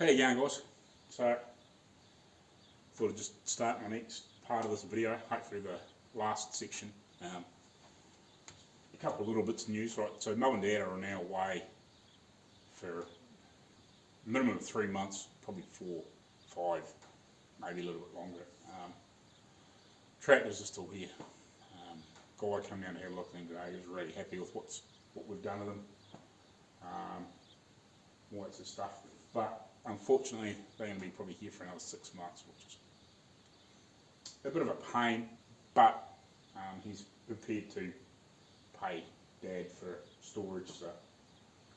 How you going, guys? So, thought I'd just start my next part of this video, hopefully the last section. A couple of little bits of news, right? So Mum and Dad are now away for a minimum of 3 months, probably 4, 5, maybe a little bit longer. Tractors are still here. Guy came down and had a look at them today. He was really happy with what we've done to them. All that sort of stuff. But unfortunately, they're going to be probably here for another 6 months, which is a bit of a pain. But he's prepared to pay Dad for storage. So it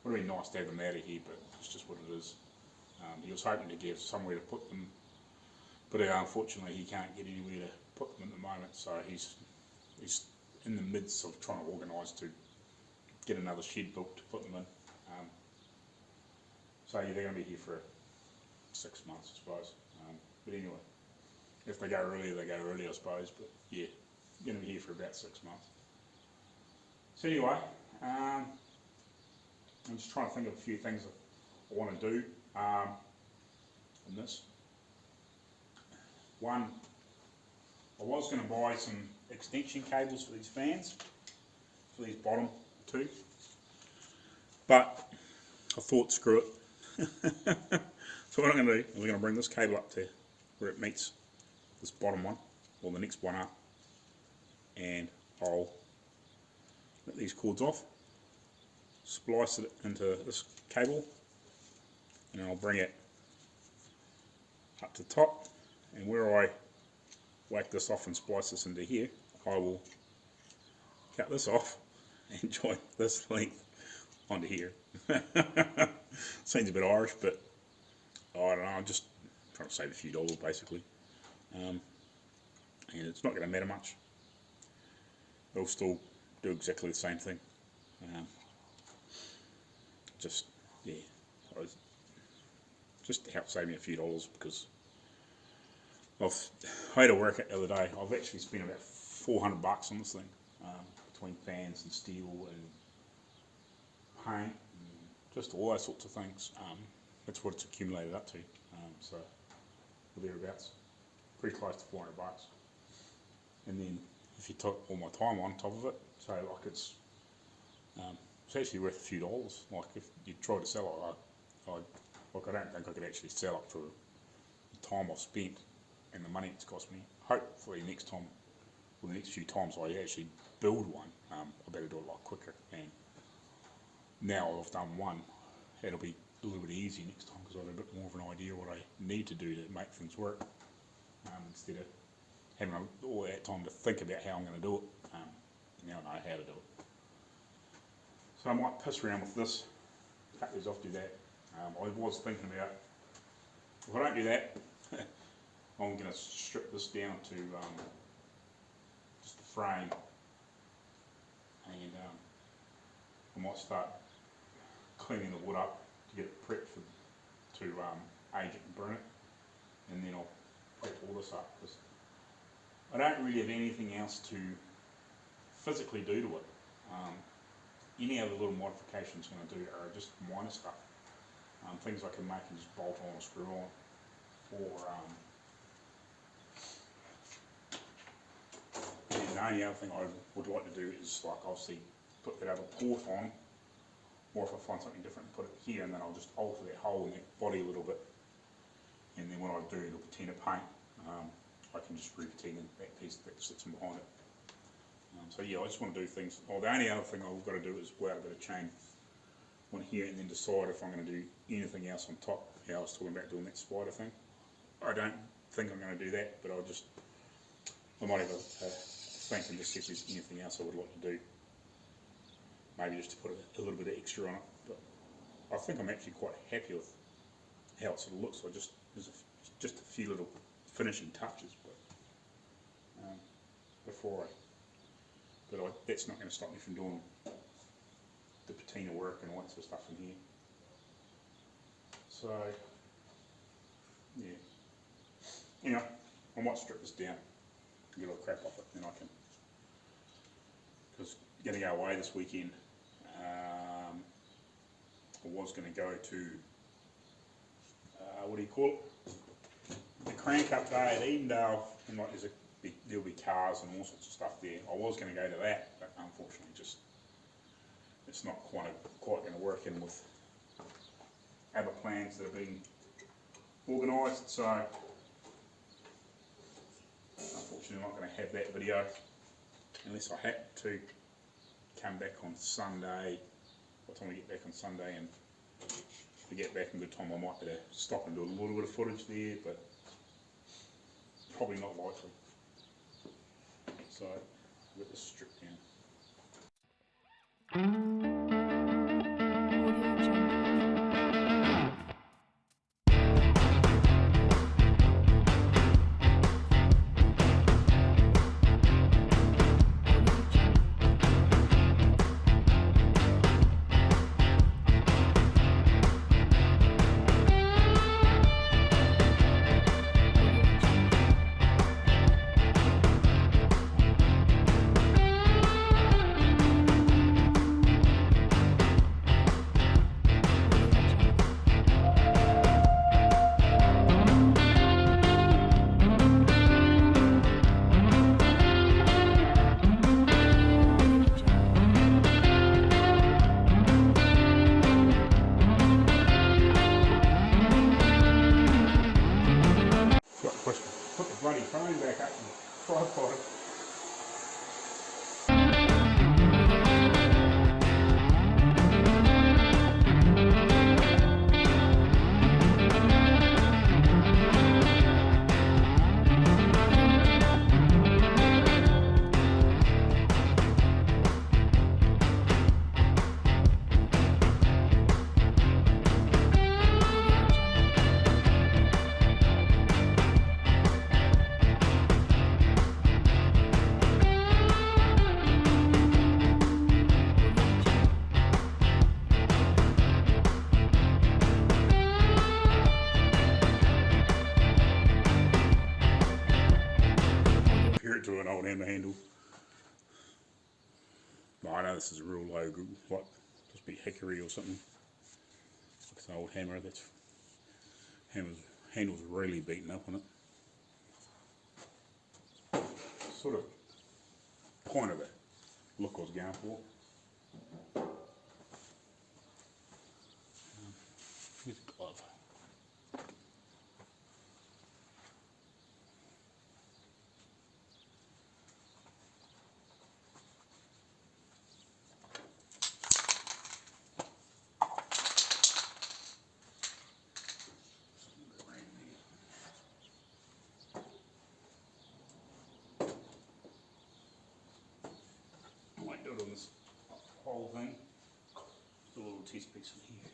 would have been nice to have them out of here, but it's just what it is. He was hoping to get somewhere to put them, but unfortunately he can't get anywhere to put them at the moment. So he's in the midst of trying to organise to get another shed built to put them in. So yeah, they're going to be here for 6 months, I suppose. But anyway, if they go earlier, they go earlier, I suppose. But yeah, going to be here for about 6 months. So anyway, I'm just trying to think of a few things I want to do in this. One, I was going to buy some extension cables for these fans, for these bottom two, but I thought screw it. So what I'm going to do is I'm going to bring this cable up to where it meets this bottom one, or the next one up, and I'll let these cords off, splice it into this cable, and I'll bring it up to the top, and where I whack this off and splice this into here, I will cut this off and join this length onto here. Seems a bit Irish, but I don't know, I'm just trying to save a few dollars basically. And it's not going to matter much. It'll still do exactly the same thing. Just to help save me a few dollars, because I had to work it the other day. I've actually spent about $400 on this thing, between fans and steel and paint and just all those sorts of things. That's what it's accumulated up to. So thereabouts, pretty close to $400. And then if you took all my time on top of it, so like it's actually worth a few dollars. Like if you try to sell it, I don't think I could actually sell it for the time I've spent and the money it's cost me. Hopefully next time, or the next few times I actually build one, I better do it a lot quicker. And now I've done one, it'll be a little bit easier next time, because I have a bit more of an idea what I need to do to make things work, instead of having all that time to think about how I'm going to do it. Now I know how to do it. So I might piss around with this, cut these off, do that. I was thinking about, if I don't do that, I'm going to strip this down to just the frame, and I might start cleaning the wood up to get it prepped to age it and burn it, and then I'll prep all this up, because I don't really have anything else to physically do to it. Any other little modifications I'm going to do are just minor stuff, things I can make and just bolt on or screw on, or and the only other thing I would like to do is, like, obviously put that other port on, or if I find something different, put it here, and then I'll just alter that hole in that body a little bit, and then when I do the patina paint, I can just re-patina that piece that sits in behind it. So yeah, I just want to do things. Oh, the only other thing I've got to do is go out a bit of chain on here, and then decide if I'm going to do anything else on top. Yeah, I was talking about doing that spider thing. I don't think I'm going to do that, but I might have a think and just see if there's anything else I would like to do. Maybe just to put a little bit of extra on it. But I think I'm actually quite happy with how it sort of looks. There's just a few little finishing touches, but that's not going to stop me from doing the patina work and all that sort of stuff in here. So yeah, anyway, I might strip this down and get all the crap off it, then I can, because I'm going to go away this weekend. I was going to go to what do you call it? The crank up there at Edendale, and like there'll be cars and all sorts of stuff there. I was going to go to that, but unfortunately, just it's not quite going to work in with other plans that are being organised. So unfortunately, I'm not going to have that video unless I had to come back on Sunday. By the time we get back on Sunday, and if we get back in good time, I might be able to stop and do a little bit of footage there, but probably not likely. So I'll get this stripped down. Put the bloody phone back up in the tripod. To an old hammer handle. But I know this is a real low, like just be hickory or something. It's an old hammer. Handle's really beaten up on it. Sort of kind of the look I was going for. Here's a glove. Do it on this whole thing. Just a little test piece in here.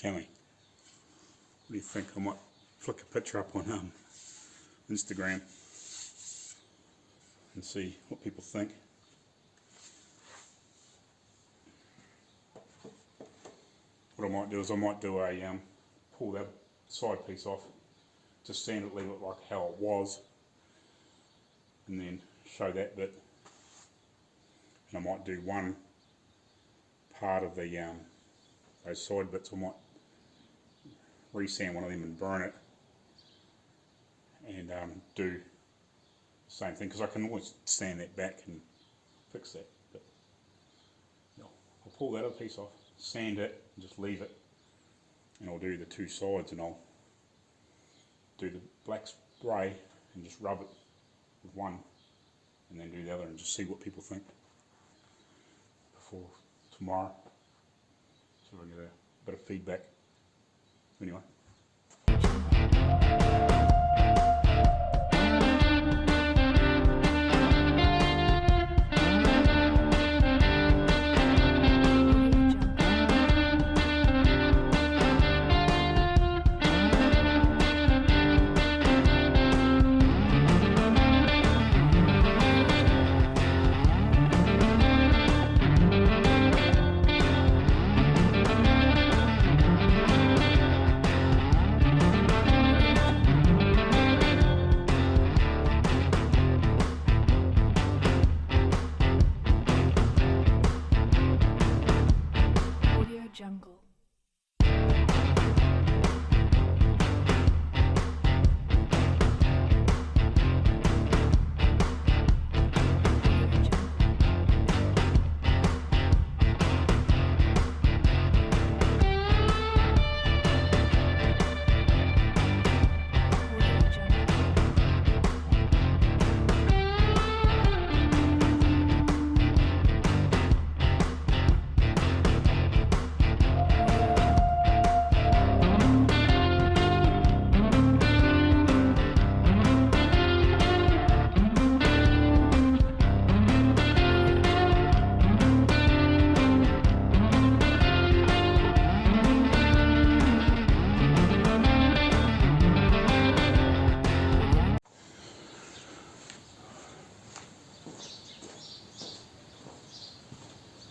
Can we? What do you think? I might flick a picture up on Instagram and see what people think. What I might do is I might do a pull that side piece off, just sand it, leave it like how it was, and then show that bit. And I might do one part of the those side bits. I might re-sand one of them and burn it, and do the same thing, because I can always sand that back and fix that. But I'll pull that other piece off, sand it, and just leave it, and I'll do the two sides, and I'll do the black grey and just rub it with one and then do the other and just see what people think before tomorrow, so I get a bit of feedback. Anyway. Jungle.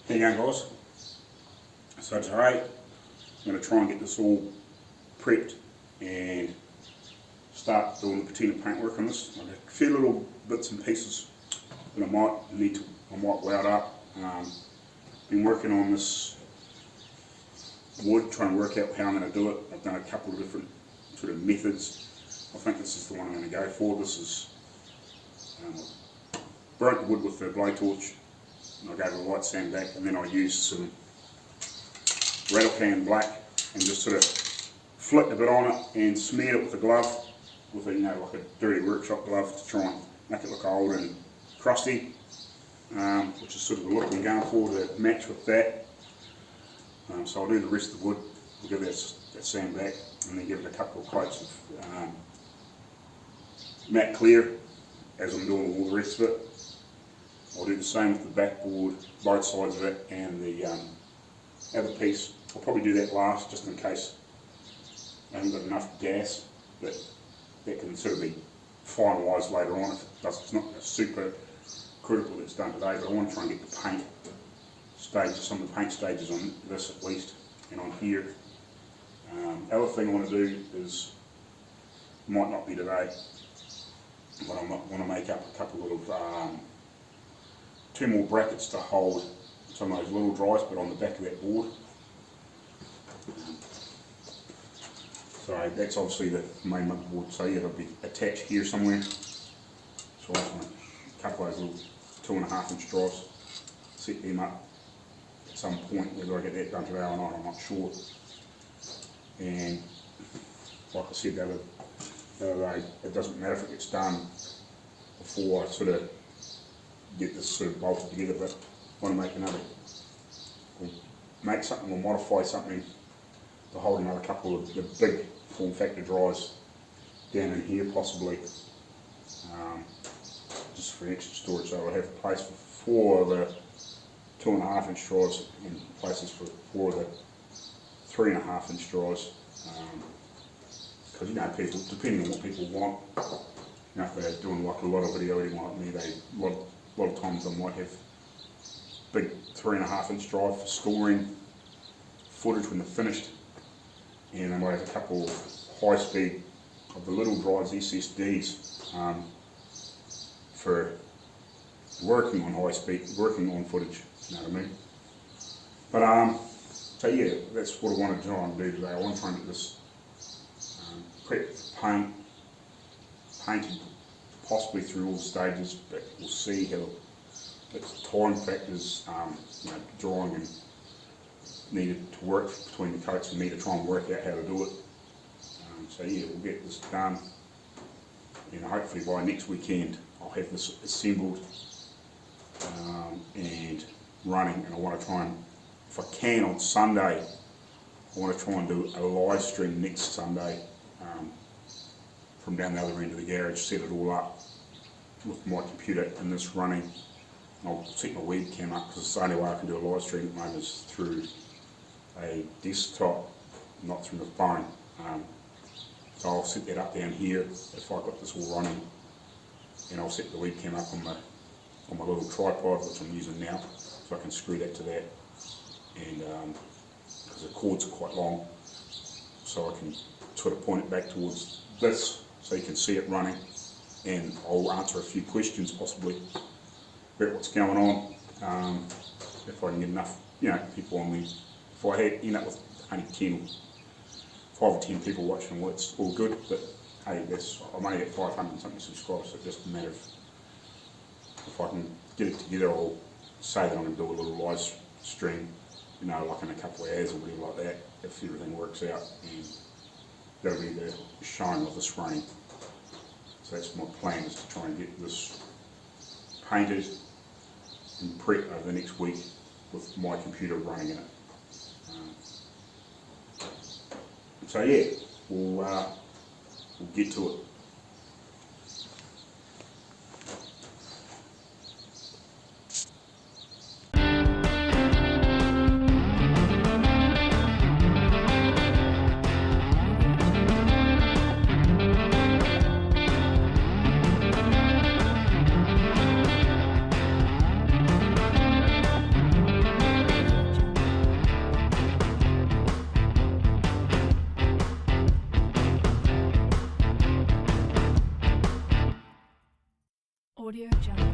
How you going, guys? So today I'm going to try and get this all prepped and start doing the patina paintwork on this. I've got a few little bits and pieces that I might weld up. Been working on this wood, trying to work out how I'm going to do it. I've done a couple of different sort of methods. I think this is the one I'm going to go for. This is burnt the wood with the blowtorch. I gave it a light sand back, and then I used some rattle can black and just sort of flicked a bit on it and smeared it with a glove, with a, like a dirty workshop glove, to try and make it look old and crusty, which is sort of the look I'm going for to match with that. So I'll do the rest of the wood, we'll give that sand back, and then give it a couple of coats of matte clear as I'm doing all the rest of it. I'll do the same with the backboard, both sides of it, and the other piece. I'll probably do that last, just in case I haven't got enough gas, but that can sort of be finalised later on. If it does, it's not super critical that it's done today, but I want to try and get the paint stages, some of the paint stages on this at least, and on here. The other thing I want to do is, might not be today, but I want to make up a couple of 2 more brackets to hold some of those little dries, but on the back of that board. So that's obviously the main motherboard, so yeah, it'll be attached here somewhere. So I just want a couple of those little 2.5 inch drives, set them up at some point. Whether I get that done today or not, I'm not sure. And like I said the other day, it doesn't matter if it gets done before I sort of get this sort of bolted together, but I want to make another, or make something or modify something to hold another couple of the big form factor dries down in here possibly, just for extra storage. So I'll have a place for 4 of the 2.5 inch dries and places for 4 of the 3.5 inch dries, because people, depending on what people want, if they're doing like a lot of video editing like me, a lot of times I might have big 3.5 inch drive for storing footage when they're finished, and I might have a couple of high speed of the little drives, SSDs, for working on high speed, working on footage, you know what I mean? But so yeah, that's what I want to try and do today. I want to try and get this prep, painted possibly through all the stages, but we'll see how its time factors, drawing and needed to work between the coats for me to try and work out how to do it. So yeah, we'll get this done and hopefully by next weekend I'll have this assembled and running, and I want to try and, if I can on Sunday, I want to try and do a live stream next Sunday from down the other end of the garage, set it all up with my computer and this running. I'll set my webcam up because it's the only way I can do a live stream at the moment is through a desktop, not through the phone. So I'll set that up down here if I've got this all running, and I'll set the webcam up on my little tripod, which I'm using now, so I can screw that to that, and because the cords are quite long, so I can sort of point it back towards this so you can see it running, and I'll answer a few questions possibly about what's going on, if I can get enough people on there. If I end up with only 5 or 10 people watching, well, it's all good, but hey, I'm only at 500 and something subscribers, so it's just a matter of if I can get it together. I'll say that I'm going to do a little live stream, like in a couple of hours or whatever like that, if everything works out, and that'll be the showing of this running. So that's my plan, is to try and get this painted and prep over the next week with my computer running in it. So yeah, we'll get to it. Audio Jungle.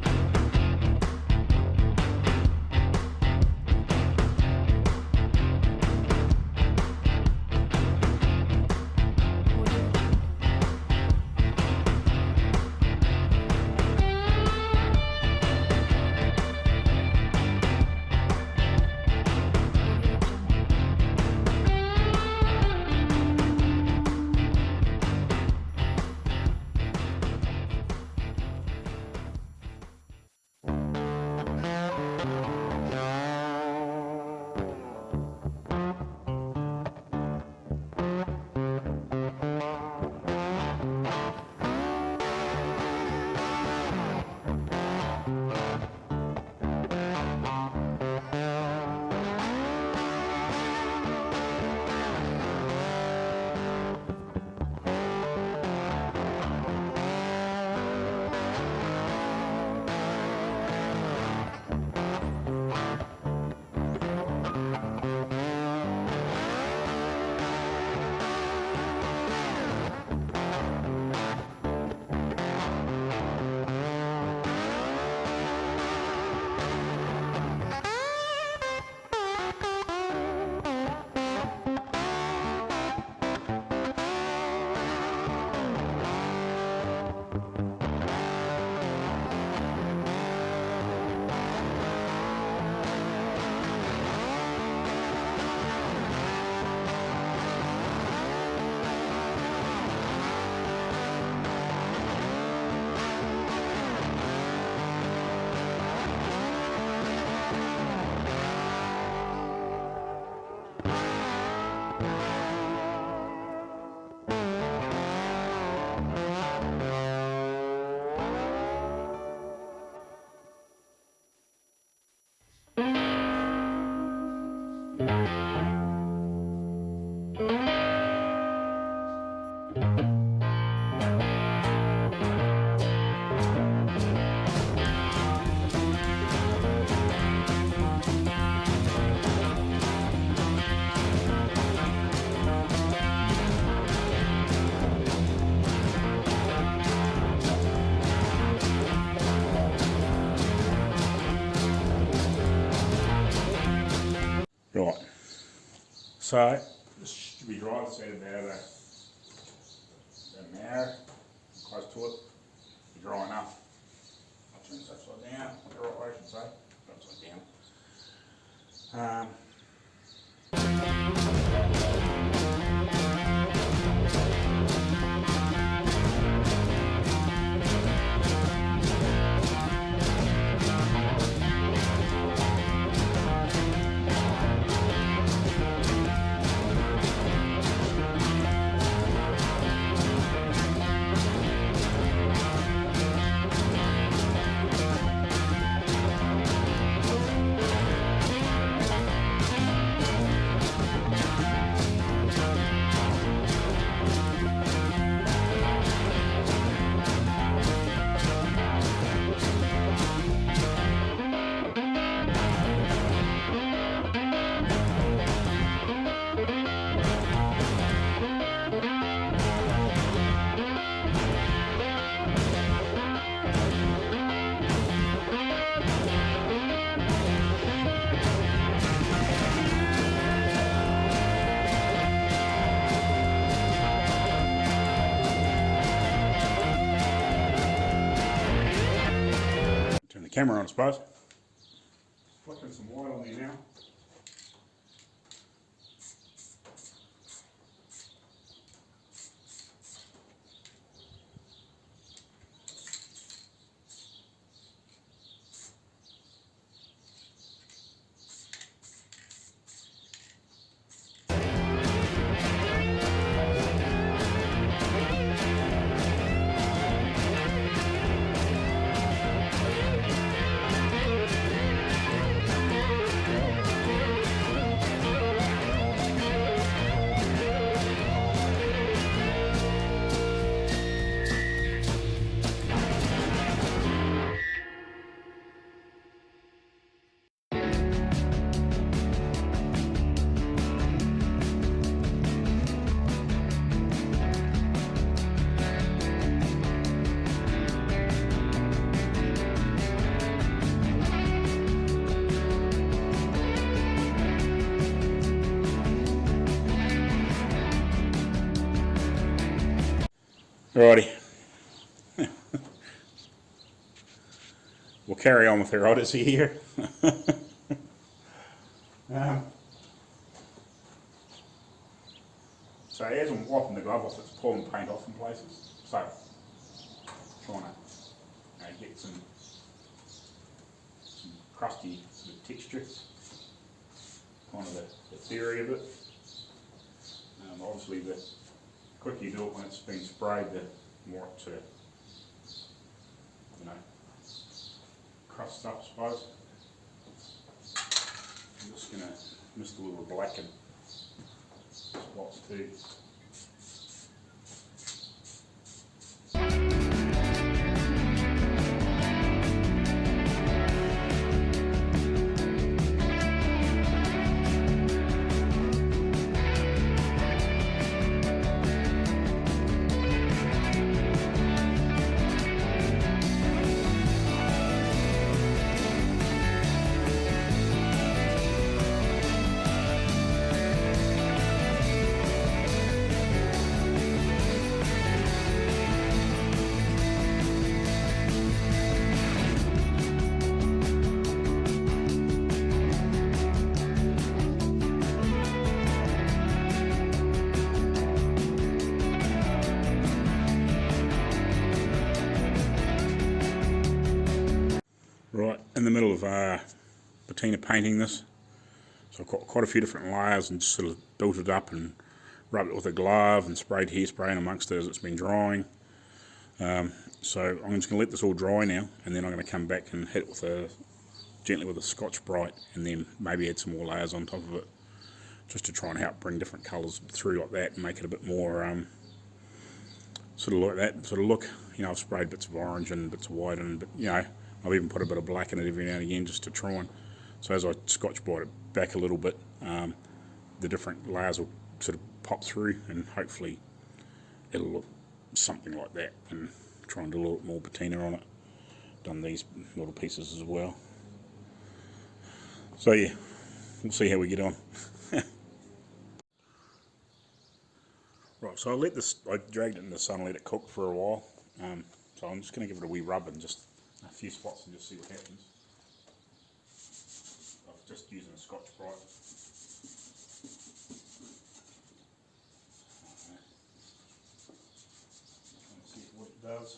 Right, so this should be dry. It's at about an hour, close to it. Be dry enough. I'll turn this upside down, the right way I should say, upside down. camera on, I suppose. Flicking some white on there now. Alrighty. We'll carry on with our odyssey here. So as I'm wiping the glove off, it's pulling paint off in places. So trying to get some crusty sort of texture, kind of the theory of it. Obviously, the quicker you do it when it's been sprayed, the more it sort of, crusts up, I suppose. I'm just going to mist a little blacken spots too. Right, in the middle of patina painting this, so I've got quite a few different layers and just sort of built it up and rubbed it with a glove and sprayed hairspray in amongst it as it's been drying. So I'm just going to let this all dry now, and then I'm going to come back and hit it with gently with a Scotch-Brite, and then maybe add some more layers on top of it, just to try and help bring different colours through like that and make it a bit more sort of like that sort of look. I've sprayed bits of orange and bits of white, and I've even put a bit of black in it every now and again just to try and, so as I Scotch-Brite it back a little bit, the different layers will sort of pop through, and hopefully it'll look something like that, and try and do a little more patina on it. Done these little pieces as well. So yeah, we'll see how we get on. Right, so I dragged it in the sun and let it cook for a while. So I'm just going to give it a wee rub in just a few spots and just see what happens. I'm just using a Scotch-Brite. See what it does.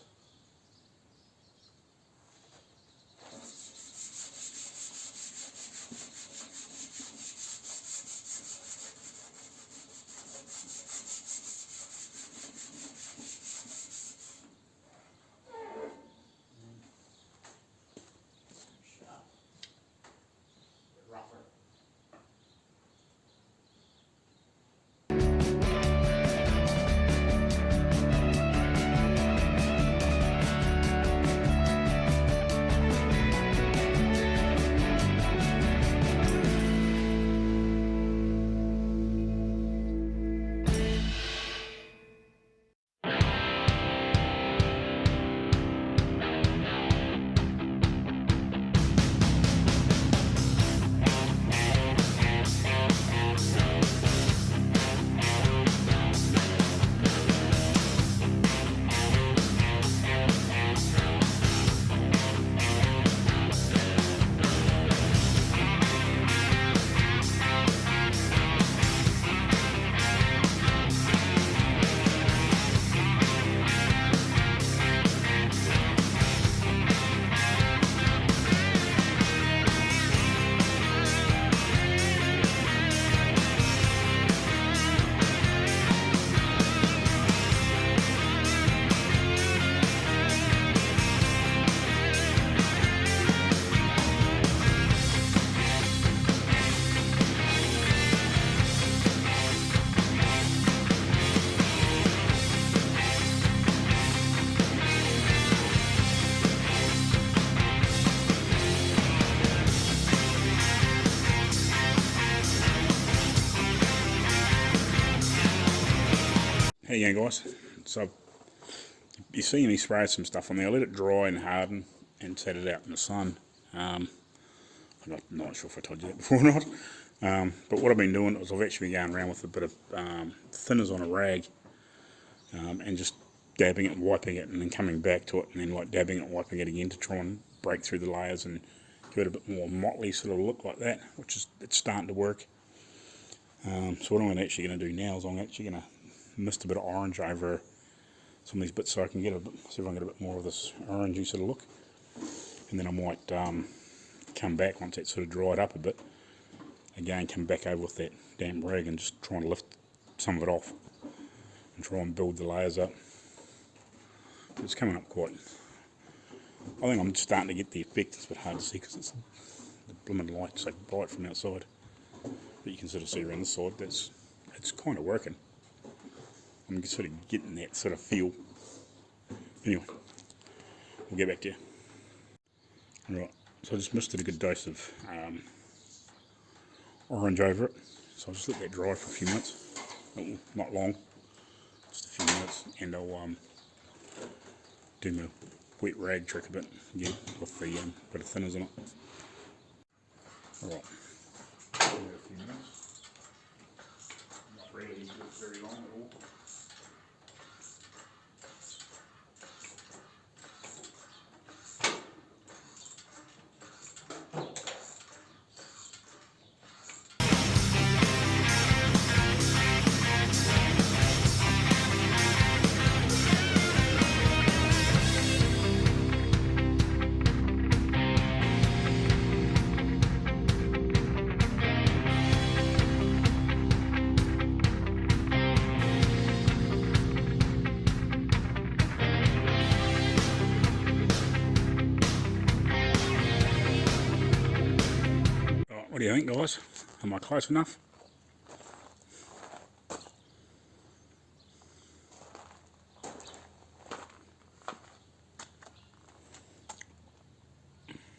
How you going, guys? So you see me spray some stuff on there. I let it dry and harden and set it out in the sun. I'm not sure if I told you that before or not. But what I've been doing is I've actually been going around with a bit of thinners on a rag and just dabbing it and wiping it and then coming back to it and then like dabbing it and wiping it again to try and break through the layers and give it a bit more motley sort of look like that, which is it's starting to work. So what I'm actually going to do now is I'm actually going to mist a bit of orange over some of these bits so I can get see if I can get a bit more of this orangey sort of look, and then I might come back once it's sort of dried up a bit, again come back over with that damp rag and just try and lift some of it off and try and build the layers up. It's coming up quite, I think I'm starting to get the effect. It's a bit hard to see because it's the blooming light's so bright from outside, but you can sort of see around the side it's kind of working. I'm sort of getting that sort of feel. Anyway, we'll get back to you. Right, so I just misted a good dose of orange over it. So I'll just let that dry for a few minutes. Not long, just a few minutes, and I'll do my wet rag trick a bit again with the bit of thinners in it. Alright, a few minutes. Not really very long at all. What do you think, guys? Am I close enough?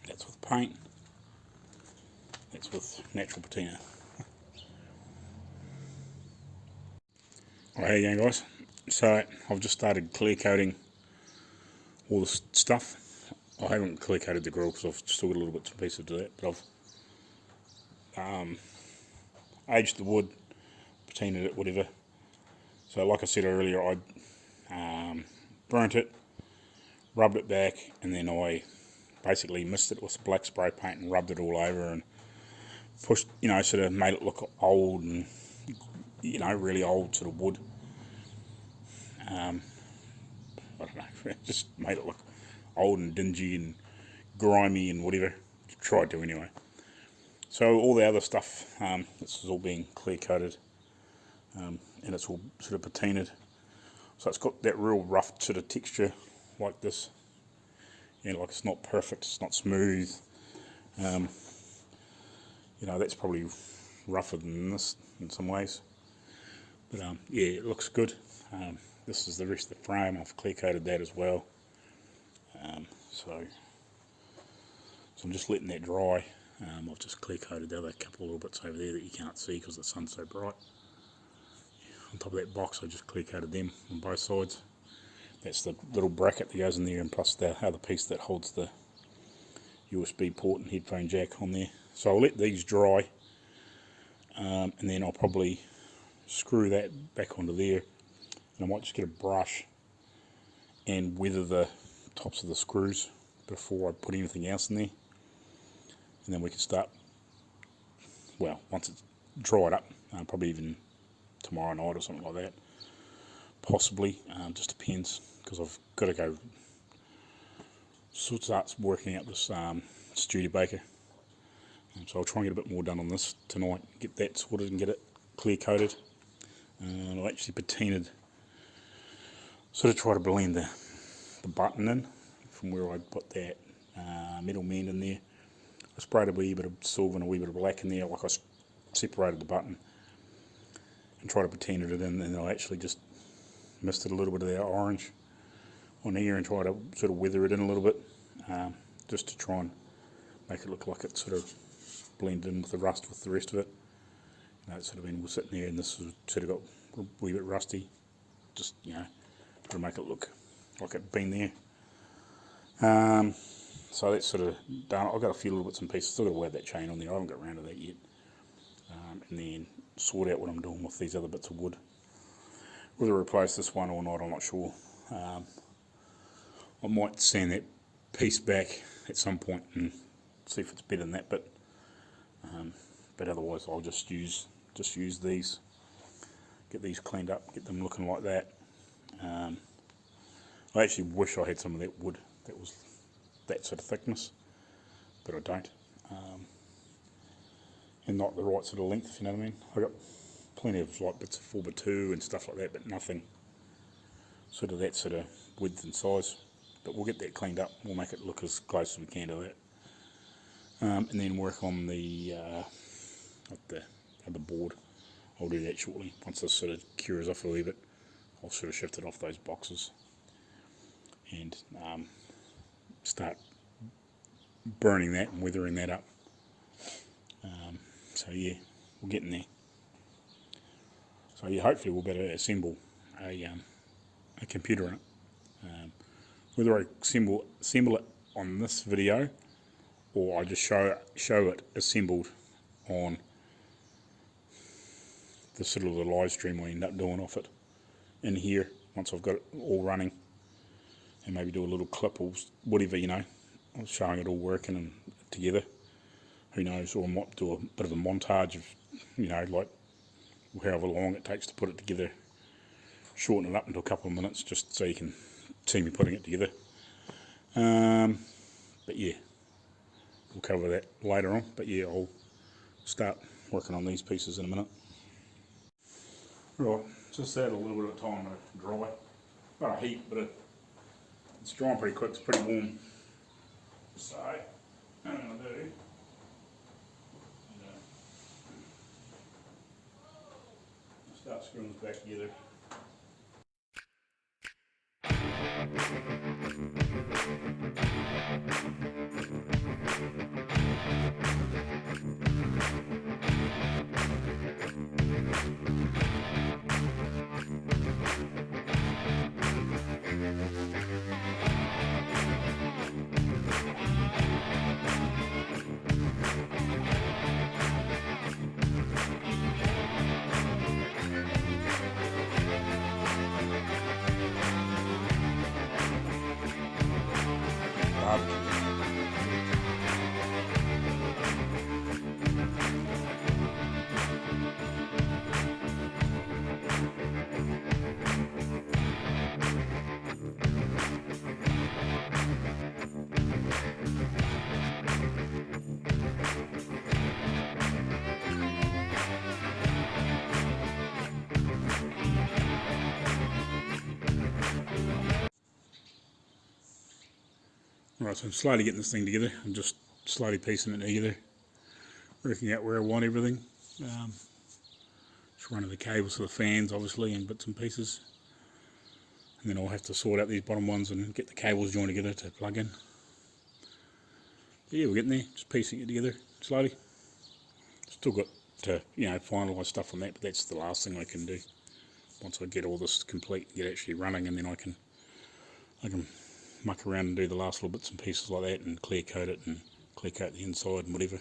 That's with paint. That's with natural patina. Alright, how you going, guys? So I've just started clear coating all the stuff. I haven't clear coated the grill because I've still got a little bit of pieces to that, but I've aged the wood, patinaed it, whatever. So like I said earlier, I burnt it, rubbed it back, and then I basically mixed it with black spray paint and rubbed it all over and pushed, sort of made it look old and, really old sort of wood. I don't know, just made it look old and dingy and grimy and whatever. Tried to anyway. So all the other stuff, this is all being clear coated, and it's all sort of patinaed. So it's got that real rough sort of texture like this. Like it's not perfect, it's not smooth. That's probably rougher than this in some ways. But yeah, it looks good. This is the rest of the frame. I've clear coated that as well. So I'm just letting that dry. I've just clear coated the other couple little bits over there that you can't see because the sun's so bright. On top of that box I just clear coated them on both sides. That's the little bracket that goes in there, and plus the other piece that holds the USB port and headphone jack on there. So I'll let these dry, and then I'll probably screw that back onto there, and I might just get a brush and weather the tops of the screws before I put anything else in there. And then we can start, well, once it's dried up, probably even tomorrow night or something like that, possibly, just depends, because I've got to go start working out this Studebaker, so I'll try and get a bit more done on this tonight, get that sorted and get it clear coated. I've actually patinaed, sort of try to blend the button in from where I put that metal mend in there. I sprayed a wee bit of silver and a wee bit of black in there, like I separated the button and tried to patina it in, and then I actually just misted a little bit of that orange on here and try to sort of weather it in a little bit, just to try and make it look like it sort of blended in with the rust with the rest of it. It's sort of been sitting there, and this has sort of got a wee bit rusty. just, you know, to make it look like it'd been there. So that's sort of done. I've got a few little bits and pieces, still got to weld that chain on there, I haven't got around to that yet. And then sort out what I'm doing with these other bits of wood. Whether I replace this one or not, I'm not sure. I might sand that piece back at some point and see if it's better than that, but otherwise I'll just use these, get these cleaned up, get them looking like that. I actually wish I had some of that wood that was that sort of thickness, but I don't, and not the right sort of length, if you know what I mean. I got plenty of like bits of 4x2 and stuff like that, but nothing sort of that sort of width and size. But we'll get that cleaned up, we'll make it look as close as we can to that, and then work on the other board. I'll do that shortly. Once this sort of cures off a wee bit, I'll sort of shift it off those boxes and start burning that and weathering that up. So yeah, we're getting there. So yeah, hopefully we'll better assemble a computer in it. Whether I assemble it on this video or I just show it assembled on the sort of the live stream I end up doing off it in here once I've got it all running, and maybe do a little clip or whatever, you know, showing it all working and together. Who knows? Or I might do a bit of a montage of, you know, like however long it takes to put it together, shorten it up into a couple of minutes just so you can see me putting it together. But yeah, we'll cover that later on. But yeah, I'll start working on these pieces in a minute. Right, just add a little bit of time to dry. Not a heat, but it's drying pretty quick, it's pretty warm. So, what I'm going to do, start screwing this back together. Right, so I'm slowly getting this thing together. I'm just slowly piecing it together, working out where I want everything. Just running the cables for the fans, obviously, and bits and pieces. And then I'll have to sort out these bottom ones and get the cables joined together to plug in. But yeah, we're getting there, just piecing it together slowly. Still got to, you know, finalise stuff on that, but that's the last thing I can do. Once I get all this complete and get actually running, and then I can muck around and do the last little bits and pieces like that and clear coat it and clear coat the inside and whatever.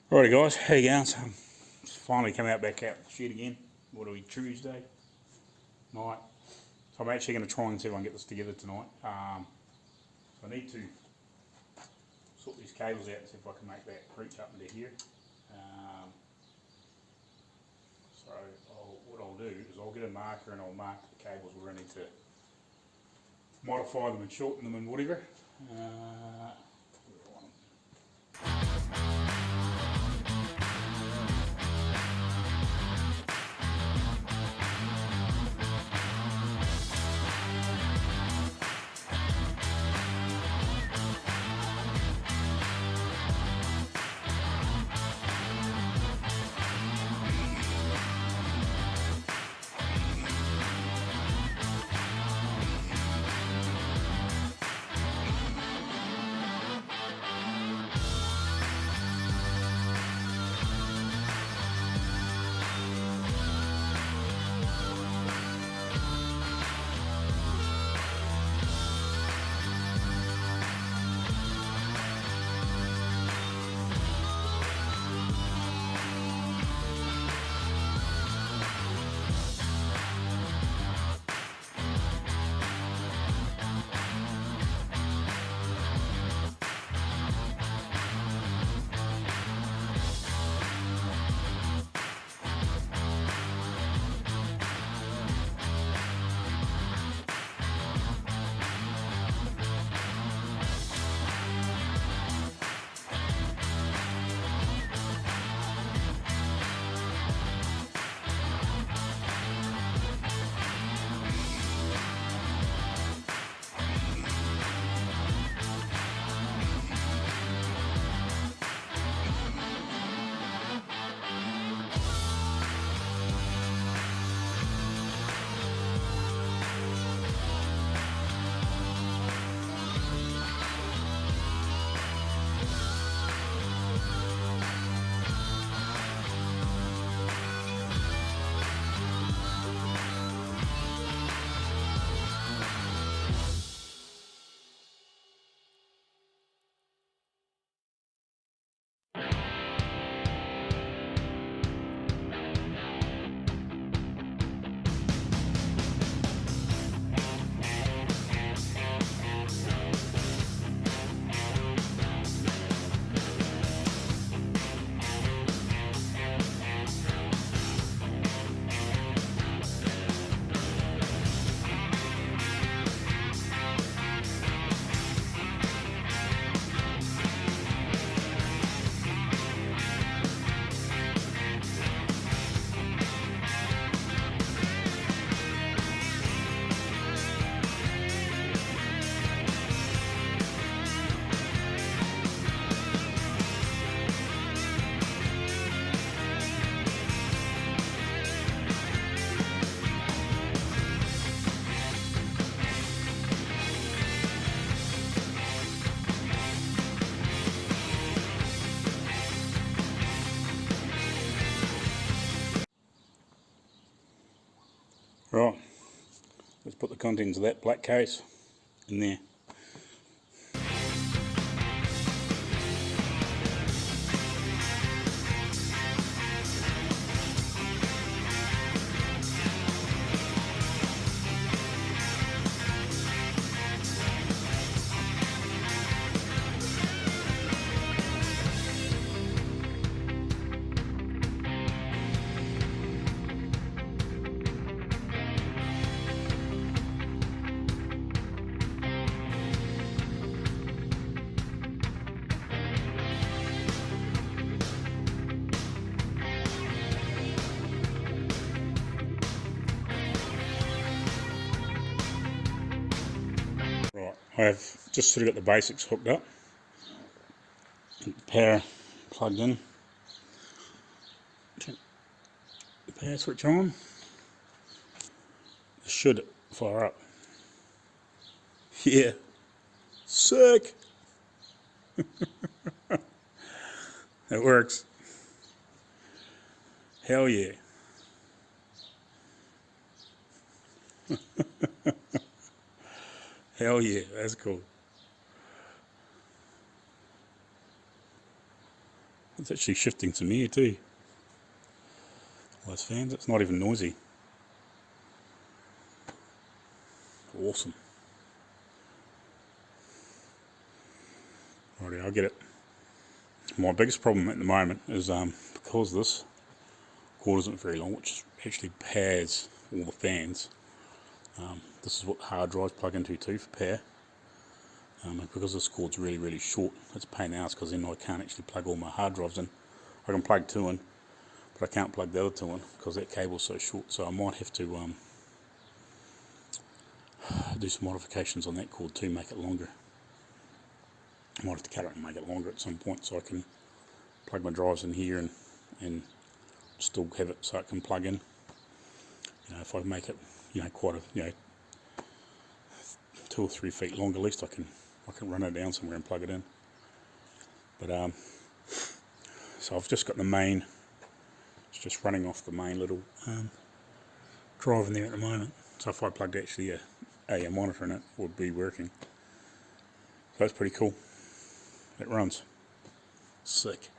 Alrighty guys, how you going? So just finally come back out the shed again. What are we, Tuesday night? So I'm actually going to try and see if I can get this together tonight. So I need to sort these cables out and see if I can make that reach up into here. So what I'll do is I'll get a marker and I'll mark the cables where I need to modify them and shorten them and whatever. Right, let's put the contents of that black case in there. Right, I've just sort of got the basics hooked up, and the power plugged in, turn the power switch on, it should fire up. Yeah, sick! It works. Hell yeah. Hell yeah, that's cool. It's actually shifting some air too. Those fans, it's not even noisy. Awesome. Alrighty, I get it. My biggest problem at the moment is because this cord isn't very long, which actually powers all the fans. This is what hard drives plug into too for power. And because this cord's really short, it's a pain in the ass because then I can't actually plug all my hard drives in. I can plug two in, but I can't plug the other two in because that cable's so short. So I might have to do some modifications on that cord to make it longer. I might have to cut it and make it longer at some point so I can plug my drives in here and still have it so it can plug in. You know, if I make it, you know, quite a, you know, 2 or 3 feet long, at least I can run it down somewhere and plug it in. But so I've just got the main. It's just running off the main little drive in there at the moment. So if I plugged actually a monitor in it, it would be working. So that's pretty cool. It runs. Sick.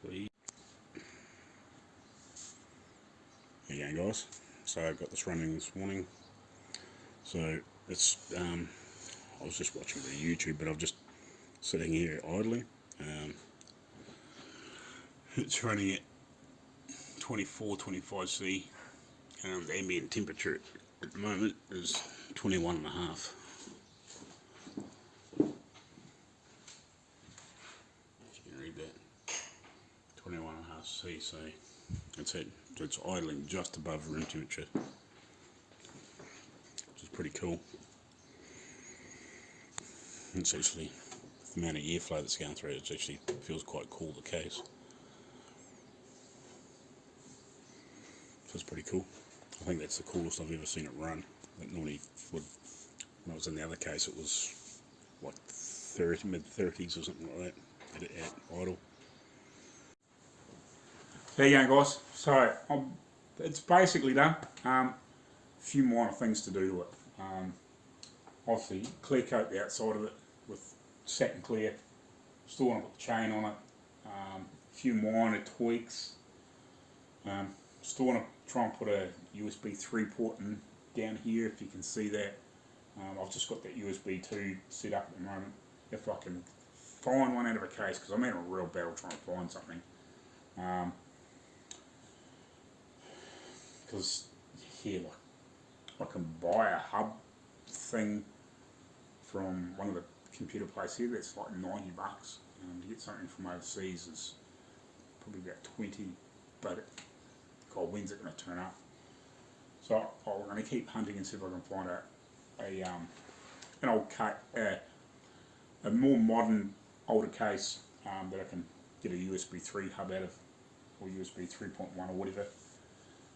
Sweet. There you go, guys. So I've got this running this morning. So it's I was just watching it on YouTube, but I'm just sitting here idly. It's running at 24-25C. The ambient temperature at the moment is 21.5. If you can read that, 21.5C. So it's idling just above room temperature, which is pretty cool. It's actually, the amount of airflow that's going through, it actually feels quite cool, the case. So it's pretty cool. I think that's the coolest I've ever seen it run. I think normally when I was in the other case it was like mid-30s or something like that at idle. There you go, guys. So it's basically done. A few minor things to do to it. Obviously clear coat the outside of it with satin clear. Still want to put the chain on it. A few minor tweaks. Still want to try and put a USB 3 port in down here, if you can see that. I've just got that USB 2 set up at the moment. If I can find one out of a case, because I'm in a real battle trying to find something. Because here, like, I can buy a hub thing from one of the computer places here that's like $90. To get something from overseas is probably about 20, but God, when's it going to turn up? So I'm going to keep hunting and see if I can find an old a more modern, older case that I can get a USB 3 hub out of, or USB 3.1 or whatever,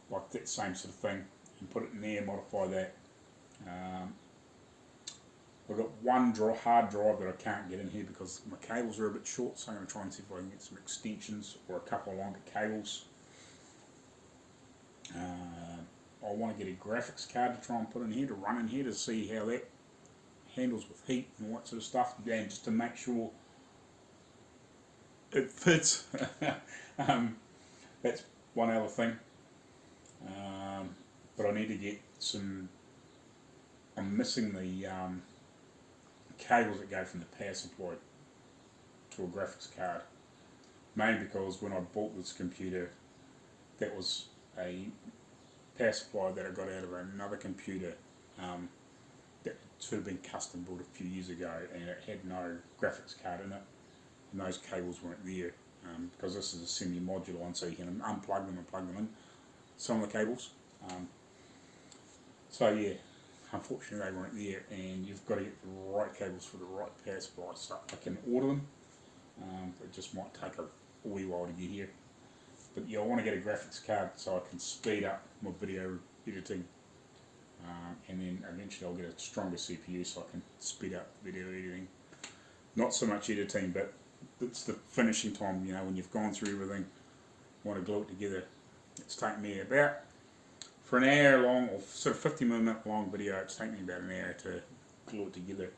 like that same sort of thing, and put it in there, modify that. I've got one hard drive that I can't get in here because my cables are a bit short, so I'm going to try and see if I can get some extensions or a couple of longer cables. I want to get a graphics card to try and put in here, to run in here, to see how that handles with heat and all that sort of stuff, and just to make sure it fits. That's one other thing. But I need to get some, I'm missing the cables that go from the power supply to a graphics card. Mainly because when I bought this computer, that was a power supply that I got out of another computer that should have been custom built a few years ago, and it had no graphics card in it, and those cables weren't there, because this is a semi-modular one, so you can unplug them and plug them in, some of the cables. So yeah, unfortunately they weren't there, and you've got to get the right cables for the right power supply. So I can order them, it just might take a wee while to get here. But yeah, I want to get a graphics card so I can speed up my video editing, and then eventually I'll get a stronger CPU so I can speed up video editing. Not so much editing, but it's the finishing time, you know, when you've gone through everything, want to glue it together. It's taken me about, for an hour long, or sort of 50-minute long video, it's taken me about an hour to glue it together.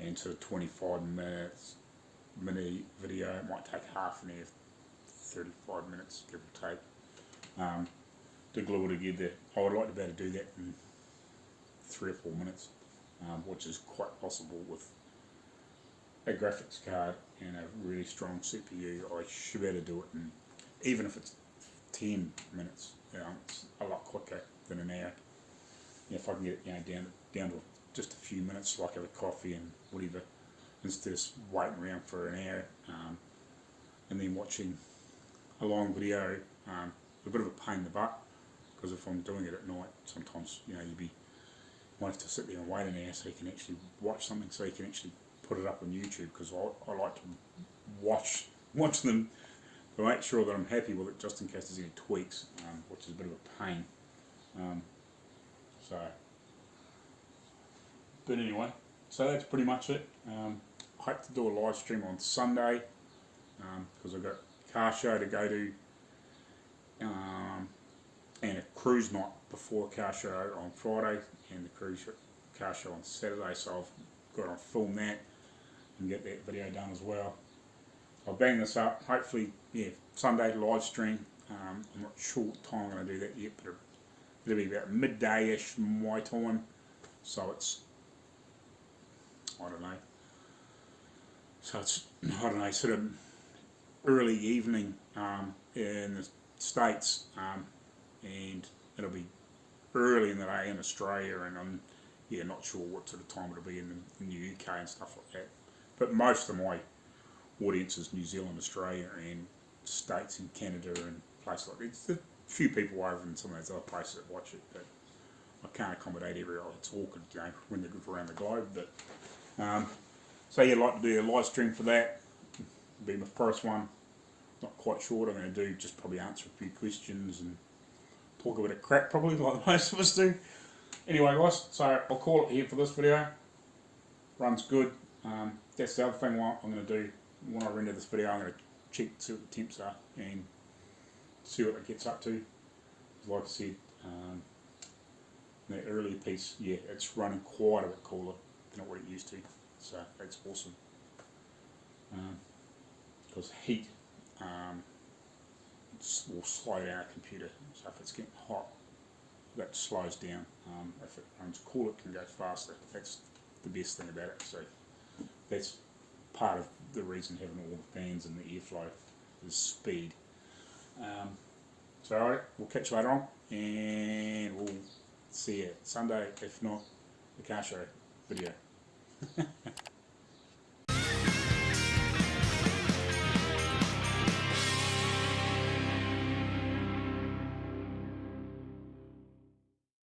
And sort of 25 minutes mini video, it might take half an hour, 35 minutes, give or take, to glue it together. I would like to be able to do that in 3 or 4 minutes, which is quite possible with a graphics card and a really strong CPU. I should be able to do it in, even if it's 10 minutes, it's a lot quicker than an hour. If I can get it down to just a few minutes, like have a coffee and whatever, instead of waiting around for an hour and then watching a long video. A bit of a pain in the butt, because if I'm doing it at night, sometimes you might have to sit there and wait an hour so you can actually watch something, so you can actually put it up on YouTube, because I like to watch them to make sure that I'm happy with it, just in case there's any tweaks, which is a bit of a pain. But anyway, so that's pretty much it. I hope to do a live stream on Sunday, because I've got a car show to go to, and a cruise night before a car show on Friday, and the car show on Saturday, so I've got to film that and get that video done as well. I'll bang this up, hopefully, Sunday live stream. I'm not sure what time I'm going to do that yet, but it'll be about midday-ish my time, so it's, I don't know, sort of early evening in the States, and it'll be early in the day in Australia, and I'm not sure what sort of time it'll be in the UK and stuff like that. But most of my audience is New Zealand, Australia, and States and Canada and places like that. There's a few people over in some of those other places that watch it, but I can't accommodate everywhere. It's awkward, when they go around the globe. But so I'd like to do a live stream for that. It'll be my first one. Not quite sure what I'm going to do. Just probably answer a few questions and talk a bit of crap, probably, like most of us do. Anyway, guys, so I'll call it here for this video. Runs good. That's the other thing what I'm going to do when I render this video. I'm going to check, see what the temps are, and see what it gets up to. Like I said, that earlier piece, it's running quite a bit cooler than what it used to, so that's awesome. Because heat will slow down a computer, so if it's getting hot, that slows down. If it runs cool, it can go faster. That's the best thing about it. So that's part of the reason having all the fans and the airflow is speed. So alright, we'll catch you later on, and we'll see you Sunday, if not the car show video.